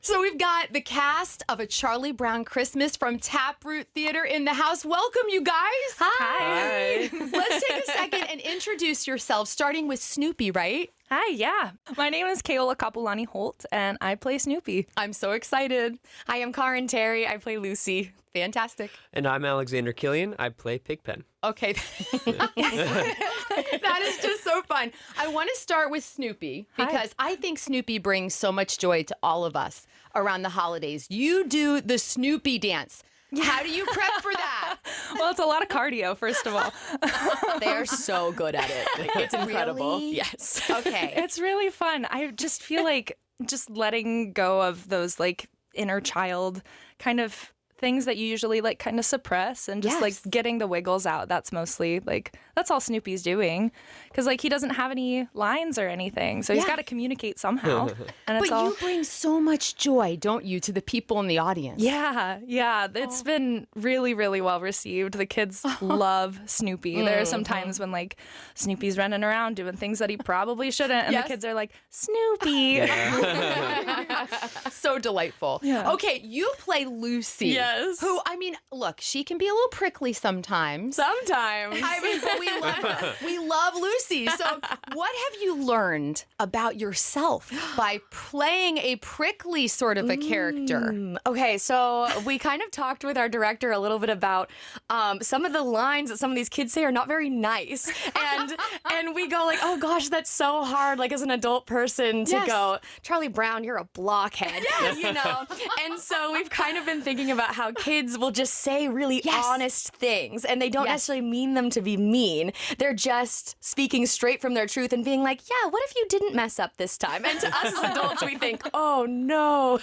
So we've got the cast of A Charlie Brown Christmas from Taproot Theatre in the house. Welcome, you guys. Hi. Let's take a second and introduce yourselves, starting with Snoopy, right? Hi, yeah. My name is Kaola Kapulani Holt, and I play Snoopy. I'm so excited. Hi, I'm Karin Terry. I play Lucy. Fantastic. And I'm Alexander Killian. I play Pigpen. Okay. That is just so fun. I want to start with Snoopy because I think Snoopy brings so much joy to all of us around the holidays. You do the Snoopy dance. How do you prep for that? Well, it's a lot of cardio, first of all. They're so good at it. Like, it's incredible. Really? Yes. Okay. It's really fun. I just feel like just letting go of those like inner child kind of things that you usually like kind of suppress and just like getting the wiggles out. That's mostly like, that's all Snoopy's doing. Because like he doesn't have any lines or anything. So he's got to communicate somehow. And it's But you bring so much joy, don't you, to the people in the audience? Yeah. It's been really, really well received. The kids love Snoopy. There are some times when like Snoopy's running around doing things that he probably shouldn't, and the kids are like, Snoopy. So delightful. Yeah. Okay, you play Lucy. Yes. Who, I mean, look, she can be a little prickly sometimes. Sometimes. I mean, but we love her. We love Lucy. So what have you learned about yourself by playing a prickly sort of a character? Okay, so we kind of talked with our director a little bit about some of the lines that some of these kids say are not very nice. And we go like, oh gosh, that's so hard, like as an adult person to go, Charlie Brown, you're a blockhead, you know? And so we've kind of been thinking about how kids will just say really honest things and they don't necessarily mean them to be mean. They're just speaking straight from their truth and being like, yeah, what if you didn't mess up this time? And to us as adults, we think, oh no.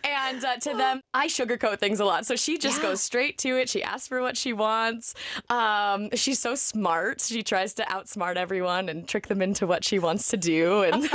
And to them, I sugarcoat things a lot. So she just goes straight to it. She asks for what she wants. She's so smart. She tries to outsmart everyone and trick them into what she wants to do. And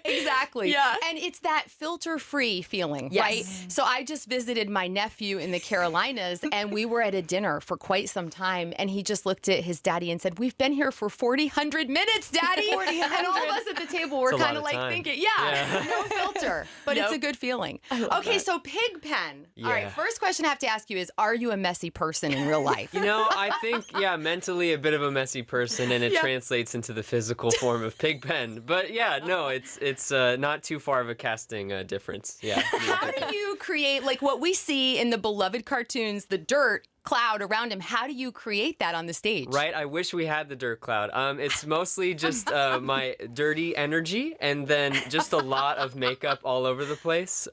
Exactly. Yeah. And it's that filter-free feeling, right? So I just visited my nephew in the Carolinas, and we were at a dinner for quite some time, and he just looked at his daddy and said, we've been here for 100 minutes, Daddy. And all of us at the table were kind of like thinking, no filter, but it's a good feeling. Okay, so Pigpen. All right, first question I have to ask you is, are you a messy person in real life? You know, I think, mentally a bit of a messy person, and it translates into the physical form of Pigpen. But no, it's not too far of a casting difference. Yeah. How do you create, like what we see in the beloved cartoons, the dirt cloud around him? How do you create that on the stage? Right, I wish we had the dirt cloud. It's mostly just my dirty energy and then just a lot of makeup all over the place.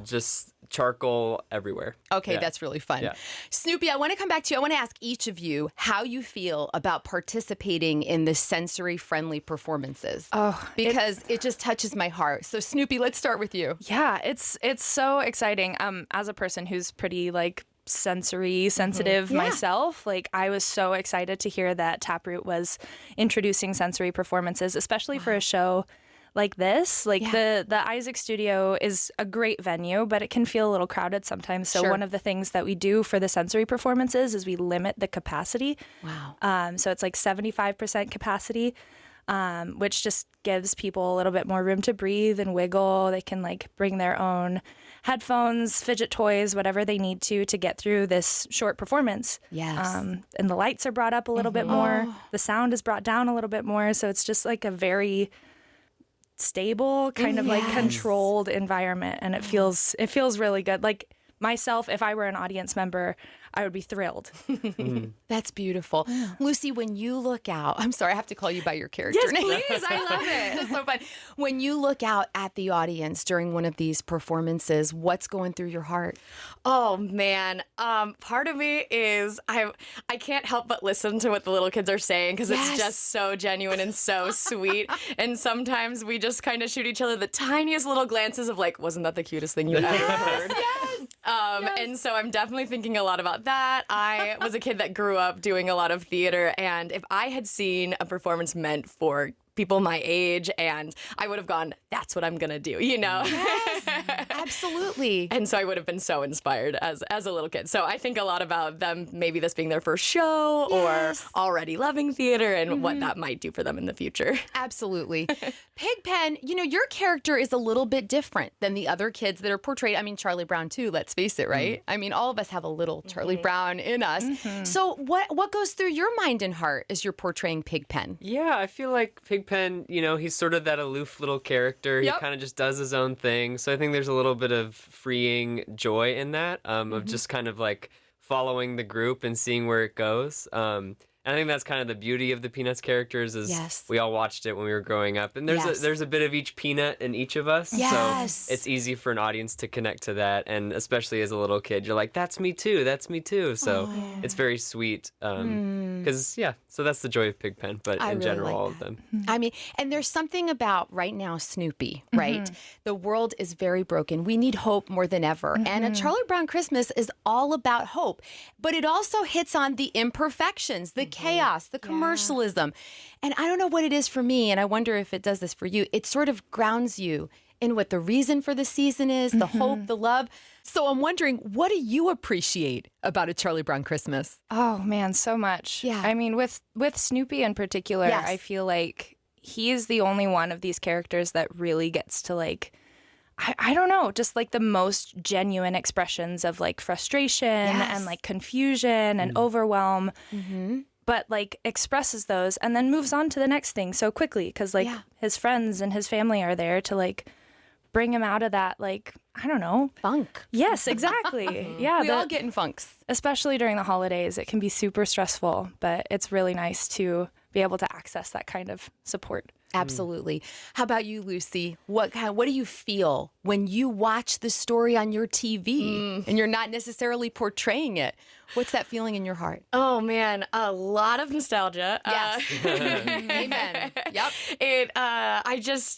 Just charcoal everywhere. Okay, that's really fun. Yeah. Snoopy, I want to come back to you. I want to ask each of you how you feel about participating in the sensory-friendly performances. Because it just touches my heart. So Snoopy, let's start with you. Yeah, it's so exciting. As a person who's pretty like sensory sensitive myself, like I was so excited to hear that Taproot was introducing sensory performances, especially for a show like this. Like the Isaac Studio is a great venue, but it can feel a little crowded sometimes. So one of the things that we do for the sensory performances is we limit the capacity. Wow. So it's like 75% capacity, which just gives people a little bit more room to breathe and wiggle. They can like bring their own headphones, fidget toys, whatever they need to get through this short performance. Yes. And the lights are brought up a little bit more. The sound is brought down a little bit more. So it's just like a very stable kind of like controlled environment, and it feels really good. Like myself, if I were an audience member, I would be thrilled. That's beautiful. Lucy, when you look out, I'm sorry, I have to call you by your character name. Yes, please. I love it. It's so fun. When you look out at the audience during one of these performances, what's going through your heart? Oh man, part of me is I can't help but listen to what the little kids are saying because it's just so genuine and so sweet. And sometimes we just kind of shoot each other the tiniest little glances of like, wasn't that the cutest thing you ever heard? And so I'm definitely thinking a lot about that. I was a kid that grew up doing a lot of theater, and if I had seen a performance meant for people my age, and I would have gone, that's what I'm gonna do, you know? Yes, Absolutely. And so I would have been so inspired as a little kid. So I think a lot about them, maybe this being their first show or already loving theater and what that might do for them in the future. Absolutely. Pigpen, your character is a little bit different than the other kids that are portrayed. I mean, Charlie Brown too, let's face it, right? I mean, all of us have a little Charlie Brown in us. So what goes through your mind and heart as you're portraying Pigpen? Yeah, I feel like Pigpen, he's sort of that aloof little character. He kind of just does his own thing. So I think there's a little bit of freeing joy in that, of just kind of like following the group and seeing where it goes. And I think that's kind of the beauty of the Peanuts characters is we all watched it when we were growing up. And there's a bit of each Peanut in each of us. Yes. So it's easy for an audience to connect to that. And especially as a little kid, you're like, that's me too. That's me too. So it's very sweet. Because, so that's the joy of Pigpen. But in really general, like all that. of them. I mean, and there's something about right now Snoopy, right? The world is very broken. We need hope more than ever. And A Charlie Brown Christmas is all about hope. But it also hits on the imperfections, the chaos, the commercialism. And I don't know what it is for me, and I wonder if it does this for you. It sort of grounds you in what the reason for the season is, the hope, the love. So I'm wondering, what do you appreciate about A Charlie Brown Christmas? Oh, man, so much. Yeah. I mean, with Snoopy in particular, I feel like he is the only one of these characters that really gets to like, I don't know, just like the most genuine expressions of like frustration and like confusion and overwhelm, but like expresses those and then moves on to the next thing so quickly because like his friends and his family are there to like bring him out of that, like, I don't know. Funk. Yes, exactly. Yeah. We all get in funks. Especially during the holidays, it can be super stressful, but it's really nice to be able to access that kind of support. Absolutely. How about you, Lucy? What do you feel when you watch the story on your TV and you're not necessarily portraying it? What's that feeling in your heart? Oh man, a lot of nostalgia. Yes. Amen. Yep.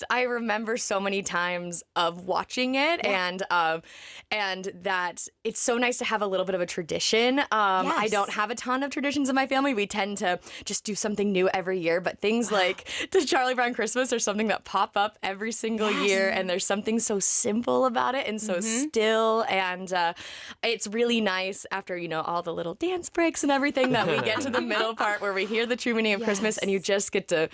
I remember so many times of watching it and that it's so nice to have a little bit of a tradition. I don't have a ton of traditions in my family. We tend to just do something new every year, but things like the Charlie Brown Christmas are something that pop up every single year, and there's something so simple about it and so still, and it's really nice after, all the little dance breaks and everything that we get to the middle part where we hear the true meaning of Christmas, and you just get to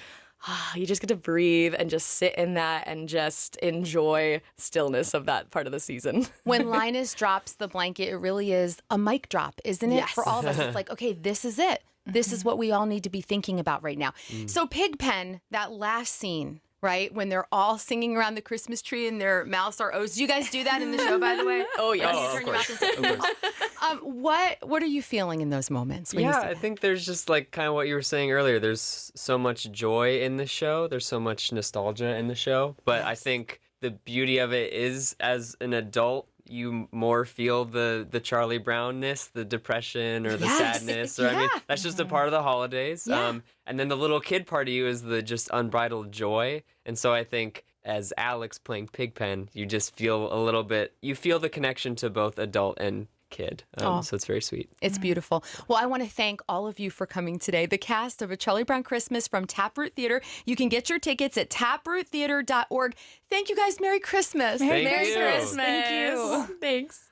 breathe and just sit in that and just enjoy stillness of that part of the season. When Linus drops the blanket, it really is a mic drop, isn't it? Yes. For all of us, it's like, okay, this is it. This is what we all need to be thinking about right now. So Pigpen, that last scene, right? When they're all singing around the Christmas tree and their mouths are O's. Do you guys do that in the show, by the way? Oh, yes. You turn your mouth and say, what are you feeling in those moments? When you see I think there's just like kind of what you were saying earlier. There's so much joy in the show. There's so much nostalgia in the show. But I think the beauty of it is as an adult, you more feel the Charlie Brownness, the depression or the sadness. Or I mean, that's just a part of the holidays. And then the little kid part of you is the just unbridled joy. And so I think as Alex playing Pigpen, you just feel a little bit, you feel the connection to both adult and kid. So it's very sweet. It's beautiful. Well, I want to thank all of you for coming today. The cast of A Charlie Brown Christmas from Taproot Theatre. You can get your tickets at taproottheatre.org. Thank you guys. Merry Christmas. Thank Merry you. Christmas. Thank you. Thanks.